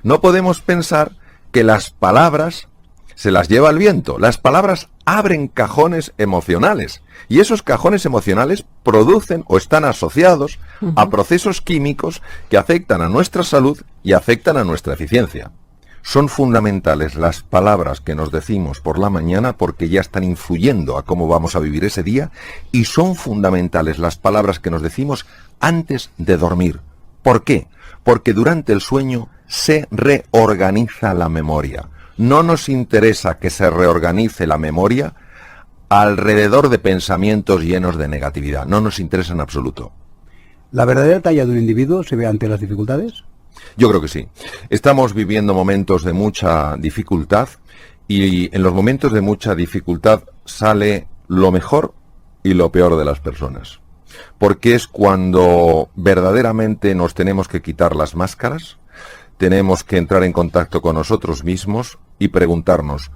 No podemos pensar que las palabras se las lleva el viento. Las palabras abren cajones emocionales y esos cajones emocionales producen o están asociados a procesos químicos que afectan a nuestra salud y afectan a nuestra eficiencia. Son fundamentales las palabras que nos decimos por la mañana porque ya están influyendo a cómo vamos a vivir ese día, y son fundamentales las palabras que nos decimos antes de dormir. ¿Por qué? Porque durante el sueño se reorganiza la memoria. No nos interesa que se reorganice la memoria alrededor de pensamientos llenos de negatividad. No nos interesa en absoluto. ¿La verdadera talla de un individuo se ve ante las dificultades? Yo creo que sí. Estamos viviendo momentos de mucha dificultad y en los momentos de mucha dificultad sale lo mejor y lo peor de las personas. Porque es cuando verdaderamente nos tenemos que quitar las máscaras, tenemos que entrar en contacto con nosotros mismos y preguntarnos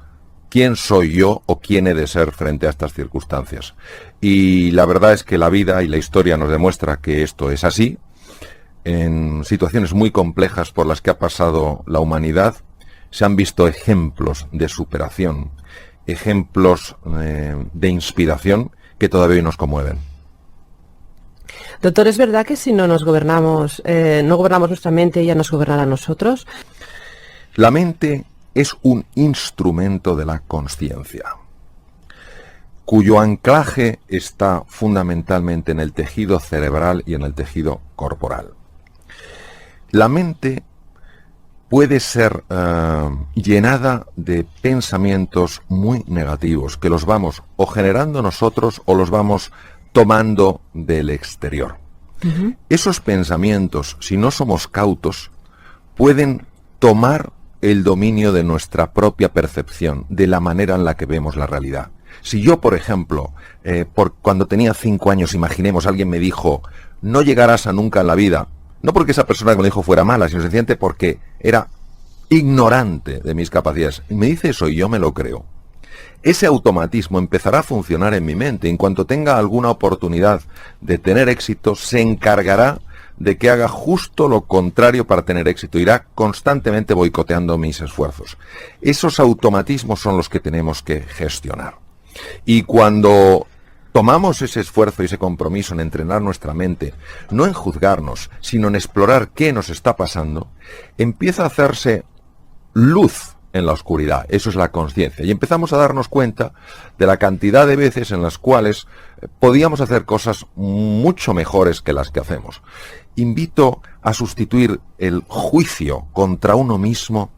quién soy yo o quién he de ser frente a estas circunstancias. Y la verdad es que la vida y la historia nos demuestra que esto es así. En situaciones muy complejas por las que ha pasado la humanidad, se han visto ejemplos de superación, ejemplos de inspiración que todavía hoy nos conmueven. Doctor, ¿es verdad que si no nos gobernamos, no gobernamos nuestra mente, ella nos gobernará a nosotros? La mente es un instrumento de la consciencia, cuyo anclaje está fundamentalmente en el tejido cerebral y en el tejido corporal. La mente puede ser llenada de pensamientos muy negativos, que los vamos o generando nosotros o los vamos tomando del exterior. Esos pensamientos, si no somos cautos, pueden tomar el dominio de nuestra propia percepción, de la manera en la que vemos la realidad. Si yo, por ejemplo, cuando tenía 5 años, imaginemos, alguien me dijo, no llegarás a nunca en la vida, no porque esa persona que me lo dijo fuera mala, sino sencillamente porque era ignorante de mis capacidades. Y me dice eso y yo me lo creo. Ese automatismo empezará a funcionar en mi mente. En cuanto tenga alguna oportunidad de tener éxito, se encargará de que haga justo lo contrario para tener éxito. Irá constantemente boicoteando mis esfuerzos. Esos automatismos son los que tenemos que gestionar. Y cuando tomamos ese esfuerzo y ese compromiso en entrenar nuestra mente, no en juzgarnos, sino en explorar qué nos está pasando, empieza a hacerse luz en la oscuridad. Eso es la conciencia. Y empezamos a darnos cuenta de la cantidad de veces en las cuales podíamos hacer cosas mucho mejores que las que hacemos. Invito a sustituir el juicio contra uno mismo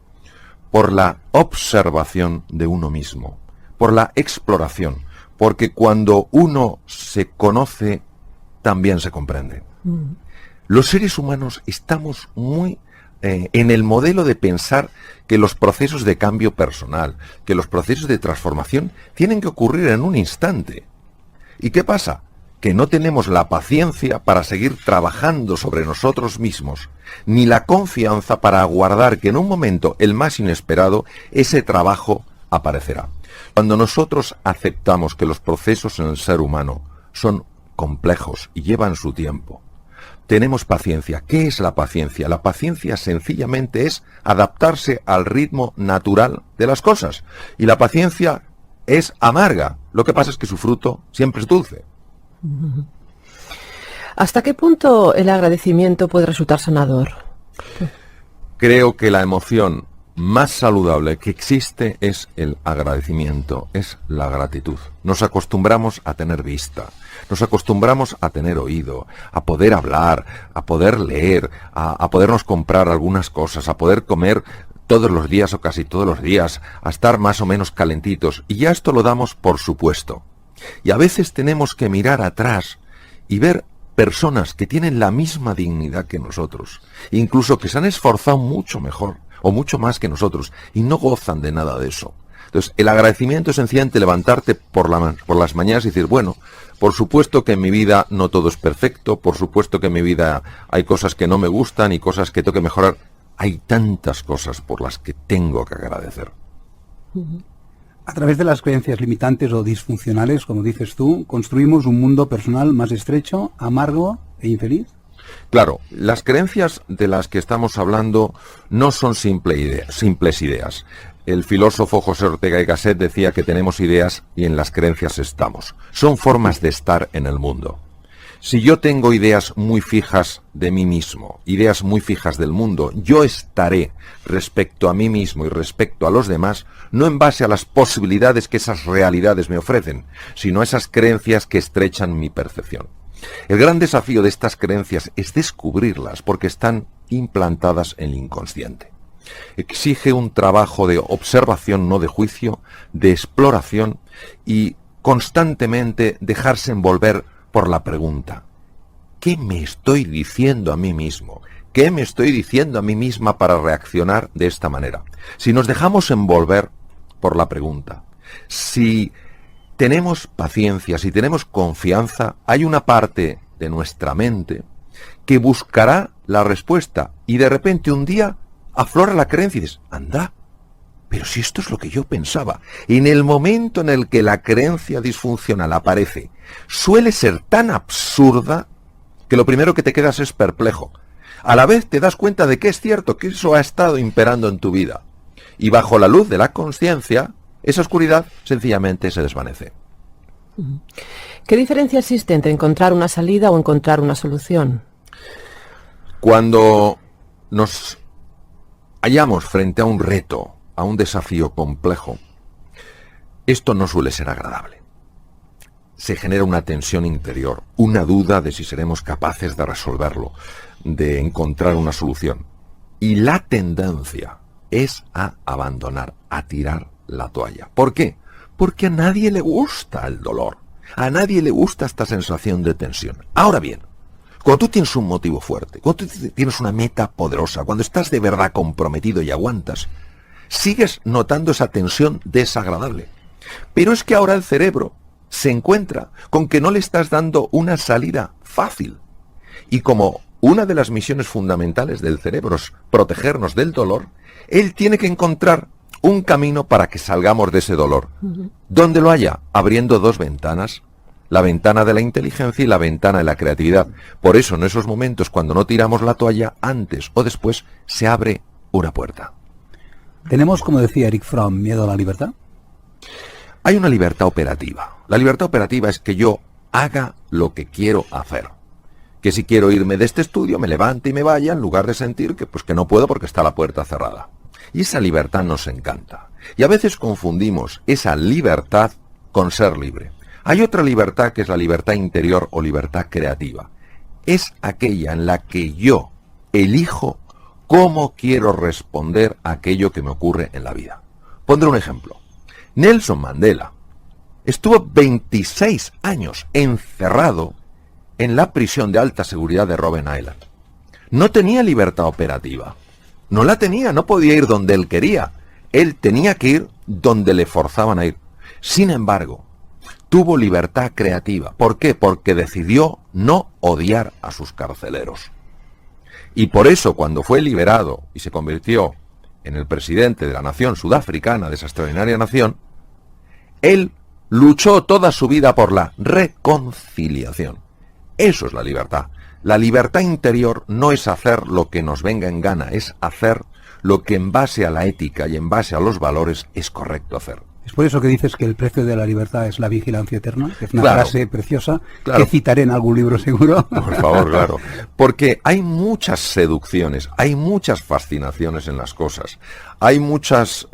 por la observación de uno mismo, por la exploración. Porque cuando uno se conoce, también se comprende. Los seres humanos estamos muy en el modelo de pensar que los procesos de cambio personal, que los procesos de transformación tienen que ocurrir en un instante. ¿Y qué pasa? Que no tenemos la paciencia para seguir trabajando sobre nosotros mismos, ni la confianza para aguardar que en un momento, el más inesperado, ese trabajo aparecerá. Cuando nosotros aceptamos que los procesos en el ser humano son complejos y llevan su tiempo, tenemos paciencia. ¿Qué es la paciencia? La paciencia sencillamente es adaptarse al ritmo natural de las cosas. Y la paciencia es amarga. Lo que pasa es que su fruto siempre es dulce. ¿Hasta qué punto el agradecimiento puede resultar sanador? Creo que la emoción más saludable que existe es el agradecimiento, es la gratitud. Nos acostumbramos a tener vista, nos acostumbramos a tener oído, a poder hablar, a poder leer, a podernos comprar algunas cosas, a poder comer todos los días o casi todos los días, a estar más o menos calentitos. Y ya esto lo damos por supuesto. Y a veces tenemos que mirar atrás y ver personas que tienen la misma dignidad que nosotros, incluso que se han esforzado mucho mejor o mucho más que nosotros, y no gozan de nada de eso. Entonces, el agradecimiento es sencillamente levantarte por las mañanas y decir, bueno, por supuesto que en mi vida no todo es perfecto, por supuesto que en mi vida hay cosas que no me gustan y cosas que tengo que mejorar. Hay tantas cosas por las que tengo que agradecer. A través de las creencias limitantes o disfuncionales, como dices tú, construimos un mundo personal más estrecho, amargo e infeliz. Claro, las creencias de las que estamos hablando no son simples ideas. El filósofo José Ortega y Gasset decía que tenemos ideas y en las creencias estamos. Son formas de estar en el mundo. Si yo tengo ideas muy fijas de mí mismo, ideas muy fijas del mundo, yo estaré respecto a mí mismo y respecto a los demás, no en base a las posibilidades que esas realidades me ofrecen, sino a esas creencias que estrechan mi percepción. El gran desafío de estas creencias es descubrirlas porque están implantadas en el inconsciente. Exige un trabajo de observación, no de juicio, de exploración y constantemente dejarse envolver por la pregunta: ¿qué me estoy diciendo a mí mismo? ¿Qué me estoy diciendo a mí misma para reaccionar de esta manera? Si nos dejamos envolver por la pregunta, si tenemos paciencia, si tenemos confianza, hay una parte de nuestra mente que buscará la respuesta y de repente un día aflora la creencia y dices, anda, pero si esto es lo que yo pensaba. En el momento en el que la creencia disfuncional aparece, suele ser tan absurda que lo primero que te quedas es perplejo. A la vez te das cuenta de que es cierto, que eso ha estado imperando en tu vida. Y bajo la luz de la conciencia, esa oscuridad sencillamente se desvanece. ¿Qué diferencia existe entre encontrar una salida o encontrar una solución? Cuando nos hallamos frente a un reto, a un desafío complejo, esto no suele ser agradable. Se genera una tensión interior, una duda de si seremos capaces de resolverlo, de encontrar una solución. Y la tendencia es a abandonar, a tirar la toalla. ¿Por qué? Porque a nadie le gusta el dolor. A nadie le gusta esta sensación de tensión. Ahora bien, cuando tú tienes un motivo fuerte, cuando tú tienes una meta poderosa, cuando estás de verdad comprometido y aguantas, sigues notando esa tensión desagradable. Pero es que ahora el cerebro se encuentra con que no le estás dando una salida fácil. Y como una de las misiones fundamentales del cerebro es protegernos del dolor, él tiene que encontrar un camino para que salgamos de ese dolor. ¿Dónde lo haya? Abriendo dos ventanas. La ventana de la inteligencia y la ventana de la creatividad. Por eso en esos momentos cuando no tiramos la toalla, antes o después se abre una puerta. ¿Tenemos, como decía Eric Fromm, miedo a la libertad? Hay una libertad operativa. La libertad operativa es que yo haga lo que quiero hacer. Que si quiero irme de este estudio, me levante y me vaya, en lugar de sentir que, que no puedo porque está la puerta cerrada. Y esa libertad nos encanta. Y a veces confundimos esa libertad con ser libre. Hay otra libertad que es la libertad interior o libertad creativa. Es aquella en la que yo elijo cómo quiero responder a aquello que me ocurre en la vida. Pondré un ejemplo. Nelson Mandela estuvo 26 años encerrado en la prisión de alta seguridad de Robben Island. No tenía libertad operativa. No la tenía, no podía ir donde él quería. Él tenía que ir donde le forzaban a ir. Sin embargo, tuvo libertad creativa. ¿Por qué? Porque decidió no odiar a sus carceleros. Y por eso, cuando fue liberado y se convirtió en el presidente de la nación sudafricana, de esa extraordinaria nación, él luchó toda su vida por la reconciliación. Eso es la libertad. La libertad interior no es hacer lo que nos venga en gana, es hacer lo que en base a la ética y en base a los valores es correcto hacer. Es por eso que dices que el precio de la libertad es la vigilancia eterna, que es una frase preciosa, claro, que citaré en algún libro seguro. Por favor, claro. Porque hay muchas seducciones, hay muchas fascinaciones en las cosas, hay muchos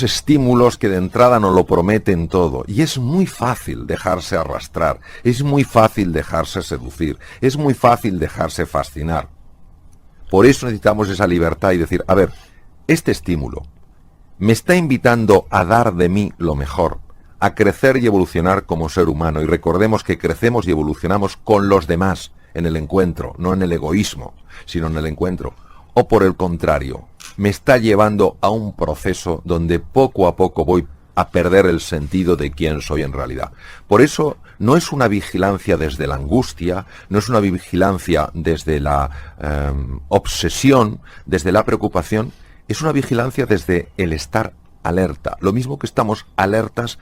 estímulos que de entrada nos lo prometen todo. Y es muy fácil dejarse arrastrar, es muy fácil dejarse seducir, es muy fácil dejarse fascinar. Por eso necesitamos esa libertad y decir, a ver, este estímulo me está invitando a dar de mí lo mejor, a crecer y evolucionar como ser humano. Y recordemos que crecemos y evolucionamos con los demás en el encuentro, no en el egoísmo, sino en el encuentro. O por el contrario, me está llevando a un proceso donde poco a poco voy a perder el sentido de quién soy en realidad. Por eso no es una vigilancia desde la angustia, no es una vigilancia desde la obsesión, desde la preocupación. Es una vigilancia desde el estar alerta. Lo mismo que estamos alertas,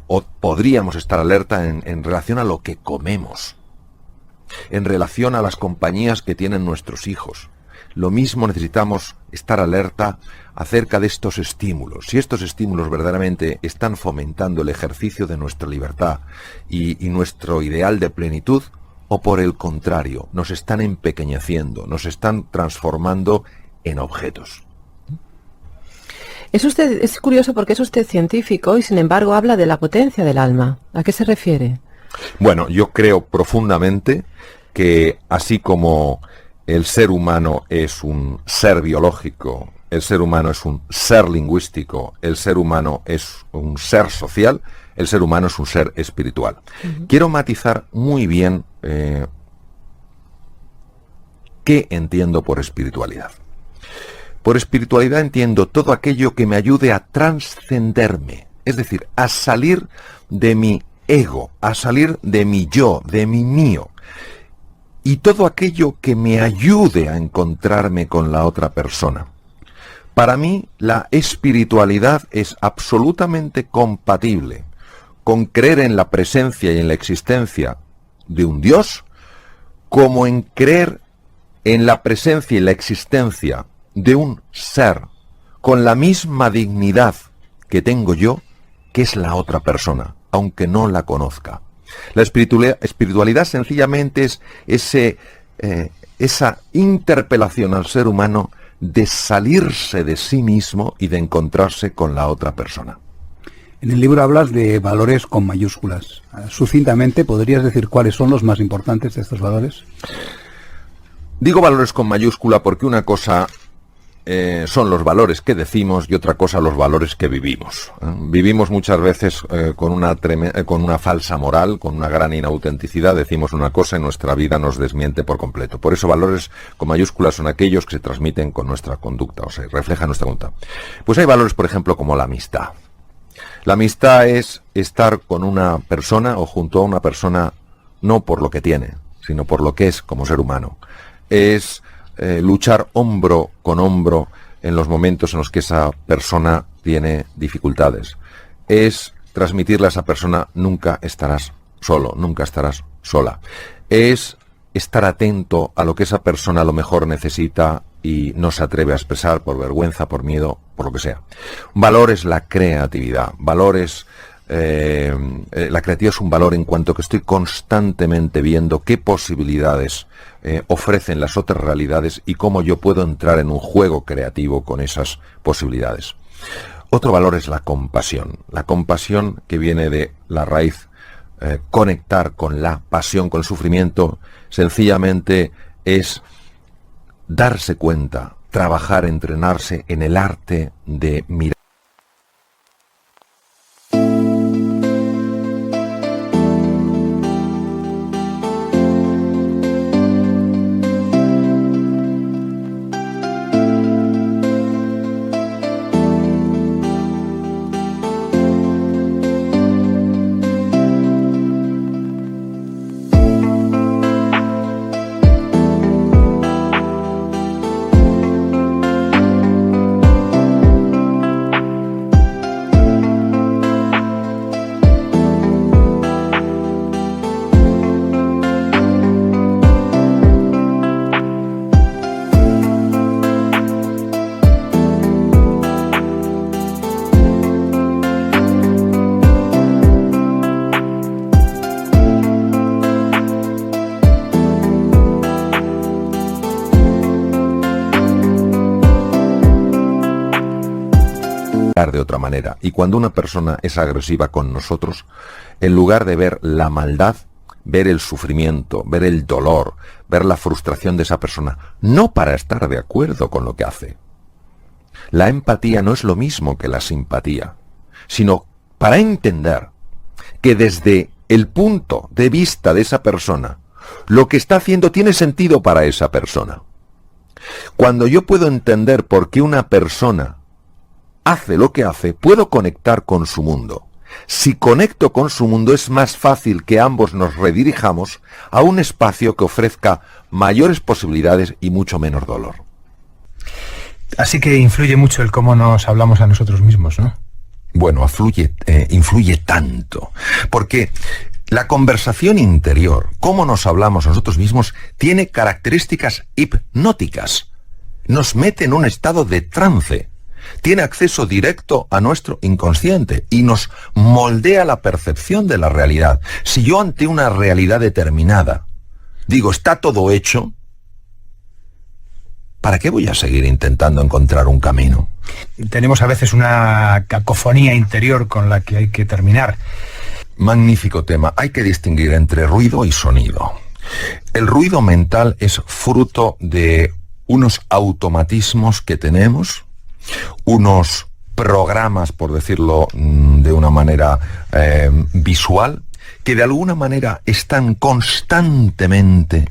o podríamos estar alerta en relación a lo que comemos. en relación a las compañías que tienen nuestros hijos. Lo mismo necesitamos estar alerta acerca de estos estímulos. Si estos estímulos verdaderamente están fomentando el ejercicio de nuestra libertad y nuestro ideal de plenitud, o por el contrario, nos están empequeñeciendo, nos están transformando en objetos. Es curioso porque es usted científico y sin embargo habla de la potencia del alma. ¿A qué se refiere? Bueno, yo creo profundamente que así como el ser humano es un ser biológico, el ser humano es un ser lingüístico, el ser humano es un ser social, el ser humano es un ser espiritual. Quiero matizar muy bien qué entiendo por espiritualidad. Por espiritualidad entiendo todo aquello que me ayude a trascenderme, es decir, a salir de mi ego, a salir de mi yo, de mi mío, y todo aquello que me ayude a encontrarme con la otra persona. Para mí, la espiritualidad es absolutamente compatible con creer en la presencia y en la existencia de un Dios, como en creer en la presencia y la existencia de un ser con la misma dignidad que tengo yo, que es la otra persona, aunque no la conozca. La espiritualidad sencillamente es esa interpelación al ser humano de salirse de sí mismo y de encontrarse con la otra persona. En el libro hablas de valores con mayúsculas. Sucintamente, ¿podrías decir cuáles son los más importantes de estos valores? Digo valores con mayúscula porque una cosa son los valores que decimos y otra cosa los valores que vivimos. Vivimos muchas veces con una falsa moral, con una gran inautenticidad, decimos una cosa y nuestra vida nos desmiente por completo. Por eso valores con mayúsculas son aquellos que se transmiten con nuestra conducta, o sea, reflejan nuestra conducta. Pues hay valores, por ejemplo, como la amistad. La amistad es estar con una persona o junto a una persona no por lo que tiene, sino por lo que es como ser humano. Es luchar hombro con hombro en los momentos en los que esa persona tiene dificultades. Es transmitirle a esa persona: nunca estarás solo, nunca estarás sola. Es estar atento a lo que esa persona a lo mejor necesita y no se atreve a expresar por vergüenza, por miedo, por lo que sea. Valor es la creatividad. Valor es la creatividad es un valor en cuanto que estoy constantemente viendo qué posibilidades ofrecen las otras realidades y cómo yo puedo entrar en un juego creativo con esas posibilidades. Otro valor es la compasión que viene de la raíz conectar con la pasión, con el sufrimiento. Sencillamente es darse cuenta, trabajar, entrenarse en el arte de mirar. De otra manera. Y cuando una persona es agresiva con nosotros, en lugar de ver la maldad, ver el sufrimiento, ver el dolor, ver la frustración de esa persona, no para estar de acuerdo con lo que hace. La empatía no es lo mismo que la simpatía, sino para entender que desde el punto de vista de esa persona, lo que está haciendo tiene sentido para esa persona. Cuando yo puedo entender por qué una persona hace lo que hace, puedo conectar con su mundo. Si conecto con su mundo, es más fácil que ambos nos redirijamos a un espacio que ofrezca mayores posibilidades y mucho menos dolor. Así que influye mucho el cómo nos hablamos a nosotros mismos, ¿no? Bueno, influye tanto, porque La conversación interior, cómo nos hablamos nosotros mismos, tiene características hipnóticas. Nos mete en un estado de trance. Tiene acceso directo a nuestro inconsciente y nos moldea la percepción de la realidad. Si yo ante una realidad determinada digo, está todo hecho, ¿para qué voy a seguir intentando encontrar un camino? Tenemos a veces una cacofonía interior con la que hay que terminar. Magnífico tema. Hay que distinguir entre ruido y sonido. El ruido mental es fruto de unos automatismos que tenemos, unos programas, por decirlo de una manera visual, que de alguna manera están constantemente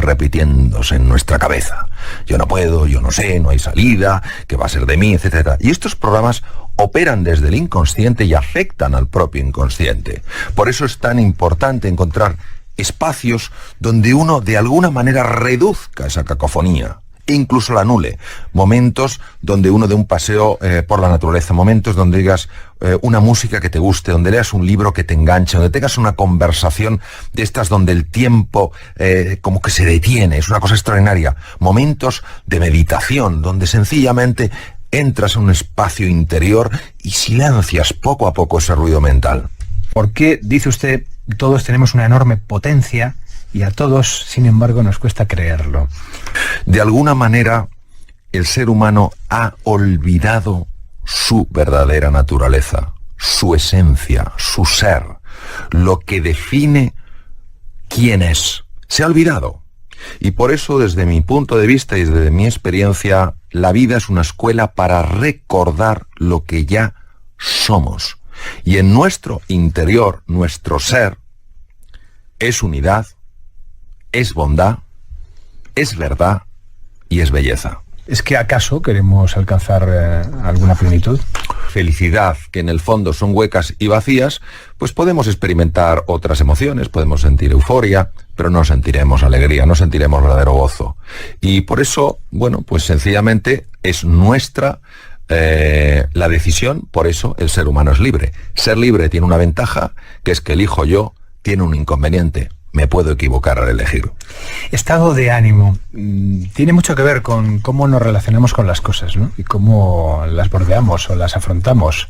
repitiéndose en nuestra cabeza. Yo no puedo, yo no sé, no hay salida, ¿qué va a ser de mí?, etcétera. Y estos programas operan desde el inconsciente y afectan al propio inconsciente. Por eso es tan importante encontrar espacios donde uno de alguna manera reduzca esa cacofonía, e incluso la anule. Momentos donde uno dé un paseo por la naturaleza, momentos donde digas una música que te guste, donde leas un libro que te enganche, donde tengas una conversación de estas donde el tiempo como que se detiene, es una cosa extraordinaria. Momentos de meditación, donde sencillamente entras a un espacio interior y silencias poco a poco ese ruido mental. ¿Por qué, dice usted, todos tenemos una enorme potencia y a todos, sin embargo, nos cuesta creerlo? De alguna manera, el ser humano ha olvidado su verdadera naturaleza, su esencia, su ser, lo que define quién es. Se ha olvidado. Y por eso, desde mi punto de vista y desde mi experiencia, la vida es una escuela para recordar lo que ya somos. Y en nuestro interior, nuestro ser, es unidad, es bondad, es verdad y es belleza. ¿Es que acaso queremos alcanzar alguna plenitud? Felicidad, que en el fondo son huecas y vacías, pues podemos experimentar otras emociones, podemos sentir euforia, pero no sentiremos alegría, no sentiremos verdadero gozo. Y por eso, bueno, pues sencillamente es nuestra la decisión, por eso el ser humano es libre. Ser libre tiene una ventaja, que es que elijo yo, tiene un inconveniente. Me puedo equivocar al elegir. Estado de ánimo tiene mucho que ver con cómo nos relacionamos con las cosas, ¿no? Y cómo las bordeamos o las afrontamos.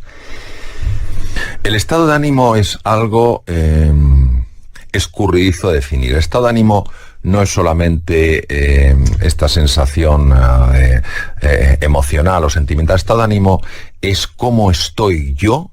El estado de ánimo es algo escurridizo de definir. El estado de ánimo no es solamente esta sensación emocional o sentimental. El estado de ánimo es cómo estoy yo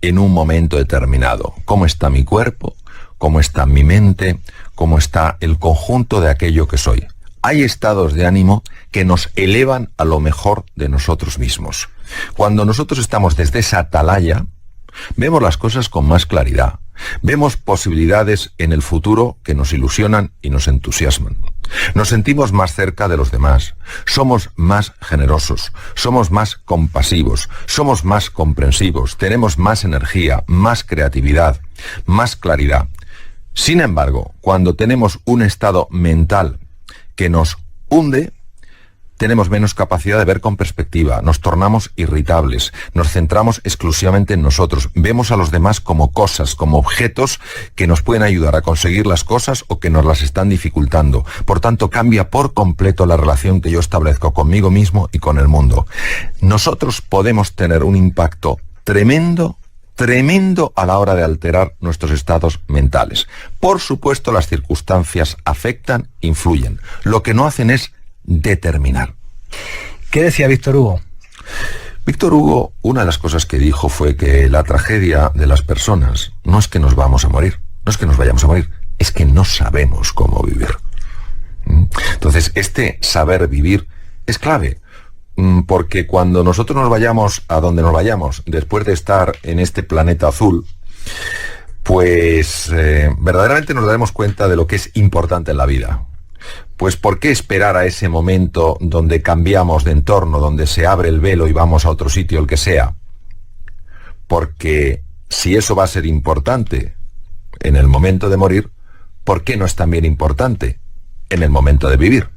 en un momento determinado. ¿Cómo está mi cuerpo? ¿Cómo está mi mente? ¿Cómo está el conjunto de aquello que soy? Hay estados de ánimo que nos elevan a lo mejor de nosotros mismos. Cuando nosotros estamos desde esa atalaya, vemos las cosas con más claridad. Vemos posibilidades en el futuro que nos ilusionan y nos entusiasman. Nos sentimos más cerca de los demás. Somos más generosos. Somos más compasivos. Somos más comprensivos. Tenemos más energía, más creatividad, más claridad. Sin embargo, cuando tenemos un estado mental que nos hunde, tenemos menos capacidad de ver con perspectiva, nos tornamos irritables, nos centramos exclusivamente en nosotros, vemos a los demás como cosas, como objetos que nos pueden ayudar a conseguir las cosas o que nos las están dificultando. Por tanto, cambia por completo la relación que yo establezco conmigo mismo y con el mundo. Nosotros podemos tener un impacto tremendo a la hora de alterar nuestros estados mentales. Por supuesto, las circunstancias afectan, influyen. Lo que no hacen es determinar. ¿Qué decía Víctor Hugo? Víctor Hugo, una de las cosas que dijo fue que la tragedia de las personas no es que nos vamos a morir, no es que nos vayamos a morir, es que no sabemos cómo vivir. Entonces, este saber vivir es clave, porque cuando nosotros nos vayamos a donde nos vayamos, después de estar en este planeta azul, pues verdaderamente nos daremos cuenta de lo que es importante en la vida. Pues ¿por qué esperar a ese momento donde cambiamos de entorno, donde se abre el velo y vamos a otro sitio, el que sea? Porque si eso va a ser importante en el momento de morir, ¿por qué no es también importante en el momento de vivir?